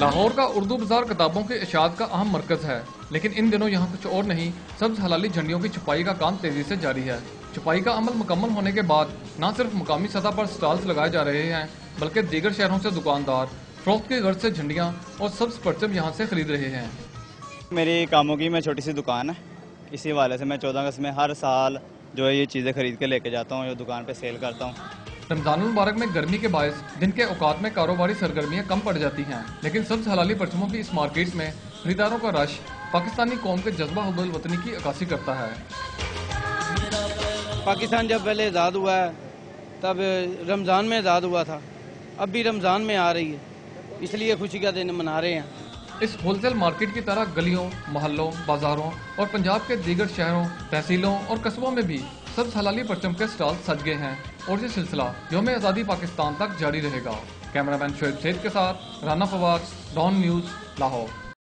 لاہور کا اردو بازار کتابوں کی اشاعت کا اہم مرکز ہے، لیکن ان دنوں یہاں کچھ اور نہیں، سبز حلالی جھنڈیوں کی چھپائی کا کام تیزی سے جاری ہے۔ چھپائی کا عمل مکمل ہونے کے بعد نہ صرف مقامی سطح پر سٹالز لگائے جا رہے ہیں، بلکہ دیگر شہروں سے دکاندار فروخت کی غرض سے جھنڈیاں اور سبز پرچم یہاں سے خرید رہے ہیں۔ میری کاموں کی میں چھوٹی سی دکان ہے، اسی حوالے سے میں 14 اگست میں ہر سال جو ہے یہ چیزیں خرید کے لے کے جاتا ہوں، جو دکان پہ سیل کرتا ہوں۔ رمضان المبارک میں گرمی کے باعث دن کے اوقات میں کاروباری سرگرمیاں کم پڑ جاتی ہیں، لیکن سبز حلالی پرچموں کی اس مارکیٹ میں خریداروں کا رش پاکستانی قوم کے جذبہ حب الوطنی کی عکاسی کرتا ہے۔ پاکستان جب پہلے آزاد ہوا ہے تب رمضان میں آزاد ہوا تھا، اب بھی رمضان میں آ رہی ہے، اس لیے خوشی کا دن منا رہے ہیں۔ اس ہول سیل مارکیٹ کی طرح گلیوں، محلوں، بازاروں اور پنجاب کے دیگر شہروں، تحصیلوں اور قصبوں میں بھی سبز حلالی پرچم کے سٹال سج گئے ہیں اور یہ سلسلہ یوم آزادی پاکستان تک جاری رہے گا۔ کیمرہ مین شعیب سید کے ساتھ رانا فواد، ڈان نیوز، لاہور۔